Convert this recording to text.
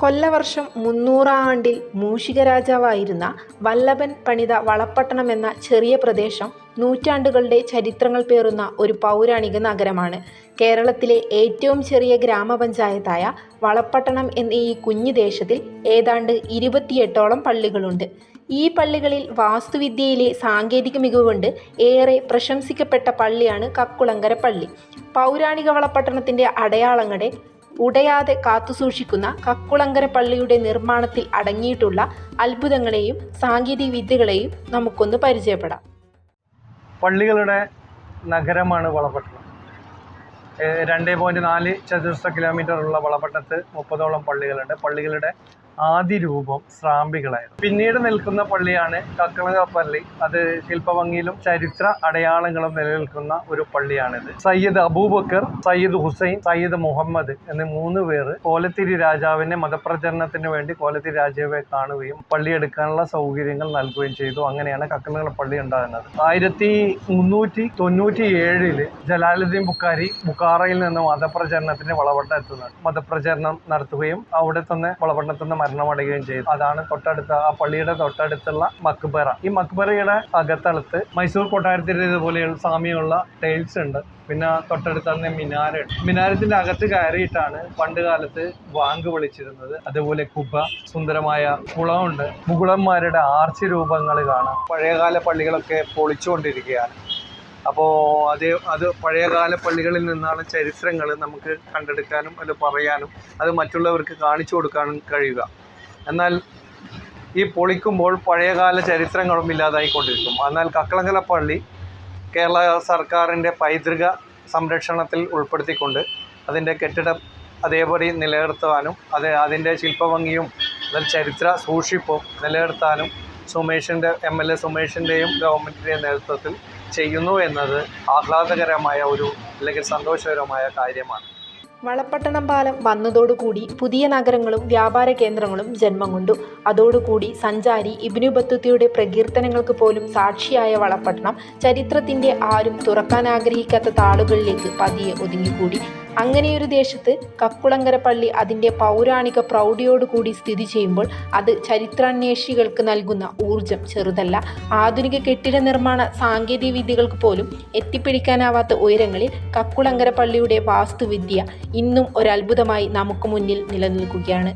കൊല്ലവർഷം 300-ാം ആണ്ടിൽ മൂഷിക രാജാവായിരുന്ന വല്ലഭൻ പണിത വളപട്ടണം എന്ന ചെറിയ പ്രദേശം നൂറ്റാണ്ടുകളുടെ ചരിത്രങ്ങൾ പേറുന്ന ഒരു പൗരാണിക നഗരമാണ്. കേരളത്തിലെ ഏറ്റവും ചെറിയ ഗ്രാമപഞ്ചായത്തായ വളപട്ടണം എന്ന ഈ കുഞ്ഞു ദേശത്തിൽ ഏതാണ്ട് 28ഓളം പള്ളികളുണ്ട്. ഈ പള്ളികളിൽ വാസ്തുവിദ്യയിലെ സാങ്കേതിക മികവുകൊണ്ട് ഏറെ പ്രശംസിക്കപ്പെട്ട പള്ളിയാണ് കക്കുളങ്ങര പള്ളി. പൗരാണിക വളപട്ടണത്തിൻ്റെ അടയാളങ്ങളെ ഉടയാതെ കാത്തുസൂക്ഷിക്കുന്ന കക്കുളങ്ങര പള്ളിയുടെ നിർമ്മാണത്തിൽ അടങ്ങിയിട്ടുള്ള അത്ഭുതങ്ങളെയും സാങ്കേതിക വിദ്യകളെയും നമുക്കൊന്ന് പരിചയപ്പെടാം. പള്ളികളുടെ നഗരമാണ് വളപട്ടണം. 2.4 ചതുരശ്ര കിലോമീറ്ററുള്ള വളപട്ടണത്ത് 30ഓളം പള്ളികളുണ്ട്. പള്ളികളുടെ ആദ്യ രൂപം സ്രാമ്പികളായിരുന്നു. പിന്നീട് നിൽക്കുന്ന പള്ളിയാണ് കക്കുളങ്ങര പള്ളി. അത് ശില്പഭംഗിയിലും ചരിത്ര അടയാളങ്ങളും നിലനിൽക്കുന്ന ഒരു പള്ളിയാണിത്. സയ്യിദ് അബൂബക്കർ, സയ്യിദ് ഹുസൈൻ, സയ്യിദ് മുഹമ്മദ് എന്നീ 3 പേർ കോലത്തിരി രാജാവിനെ മതപ്രചരണത്തിന് വേണ്ടി കോലത്തിരി രാജാവെ കാണുകയും പള്ളിയെടുക്കാനുള്ള സൗകര്യങ്ങൾ നൽകുകയും ചെയ്തു. അങ്ങനെയാണ് കക്കുളങ്ങര പള്ളി ഉണ്ടാകുന്നത്. 1397 ജലാലുദ്ദീൻ ബുഖാറയിൽ നിന്ന് മതപ്രചരണത്തിന് വളപട്ടണം എത്തുന്നത്. മതപ്രചരണം നടത്തുകയും അവിടെ തന്നെ വളപട്ടണത്തിൽ നിന്ന് മരണമടയുകയും ചെയ്തു. അതാണ് തൊട്ടടുത്ത ആ പള്ളിയുടെ തൊട്ടടുത്തുള്ള മക്ബറ. ഈ മക്ബറയുടെ അകത്തളത്ത് മൈസൂർ കൊട്ടാരത്തിൻ്റെതുപോലെയുള്ള സാമ്യമുള്ള ടൈൽസ് ഉണ്ട്. പിന്നെ തൊട്ടടുത്ത് തന്നെ മിനാരമുണ്ട്. മിനാരത്തിന്റെ അകത്ത് കയറിയിട്ടാണ് പണ്ട് കാലത്ത് വാങ്ക് വിളിച്ചിരുന്നത്. അതുപോലെ കുബ, സുന്ദരമായ കുളമുണ്ട്. മുഗളന്മാരുടെ ആർച്ച് രൂപങ്ങൾ കാണാം. പഴയകാല പള്ളികളൊക്കെ പൊളിച്ചുകൊണ്ടിരിക്കുകയാണ്. അപ്പോൾ അത് പഴയകാല പള്ളികളിൽ നിന്നാണ് ചരിത്രങ്ങൾ നമുക്ക് കണ്ടെടുക്കാനും അത് പറയാനും അത് മറ്റുള്ളവർക്ക് കാണിച്ചു കൊടുക്കാനും കഴിയുക. എന്നാൽ ഈ പൊളിക്കുമ്പോൾ പഴയകാല ചരിത്രങ്ങളും ഇല്ലാതായിക്കൊണ്ടിരിക്കും. എന്നാൽ കക്കുളങ്ങര പള്ളി കേരള സർക്കാരിൻ്റെ പൈതൃക സംരക്ഷണത്തിൽ ഉൾപ്പെടുത്തിക്കൊണ്ട് അതിൻ്റെ കെട്ടിടം അതേപടി നിലനിർത്താനും അതിൻ്റെ ശില്പഭംഗിയും അതിൽ ചരിത്ര സൂക്ഷിപ്പും നിലനിർത്താനും MLA സുമേഷിൻ്റെയും ഗവൺമെൻറ്റിൻ്റെയും നേതൃത്വത്തിൽ ചെയ്യുന്നു എന്നത് ആഹ്ലാദകരമായ അല്ലെങ്കിൽ സന്തോഷകരമായ കാര്യമാണ്. വളപട്ടണം പാലം വന്നതോടുകൂടി പുതിയ നഗരങ്ങളും വ്യാപാര കേന്ദ്രങ്ങളും ജന്മം കൊണ്ടു. അതോടുകൂടി സഞ്ചാരി ഇബ്നു ബത്തൂത്തയുടെ പ്രകീർത്തനങ്ങൾക്ക് പോലും സാക്ഷിയായ വളപട്ടണം ചരിത്രത്തിൻ്റെ ആരും തുറക്കാൻ ആഗ്രഹിക്കാത്ത താളുകളിലേക്ക് പതിയെ ഒതുങ്ങിക്കൂടി. അങ്ങനെയൊരു ദേശത്ത് കക്കുളങ്ങര പള്ളി അതിൻ്റെ പൗരാണിക പ്രൗഢിയോടുകൂടി സ്ഥിതി ചെയ്യുമ്പോൾ അത് ചരിത്രാന്വേഷികൾക്ക് നൽകുന്ന ഊർജം ചെറുതല്ല. ആധുനിക കെട്ടിട നിർമ്മാണ സാങ്കേതിക വിദ്യകൾക്ക് പോലും എത്തിപ്പിടിക്കാനാവാത്ത ഉയരങ്ങളിൽ കക്കുളങ്ങര പള്ളിയുടെ വാസ്തുവിദ്യ ഇന്നും ഒരത്ഭുതമായി നമുക്ക് മുന്നിൽ നിലനിൽക്കുകയാണ്.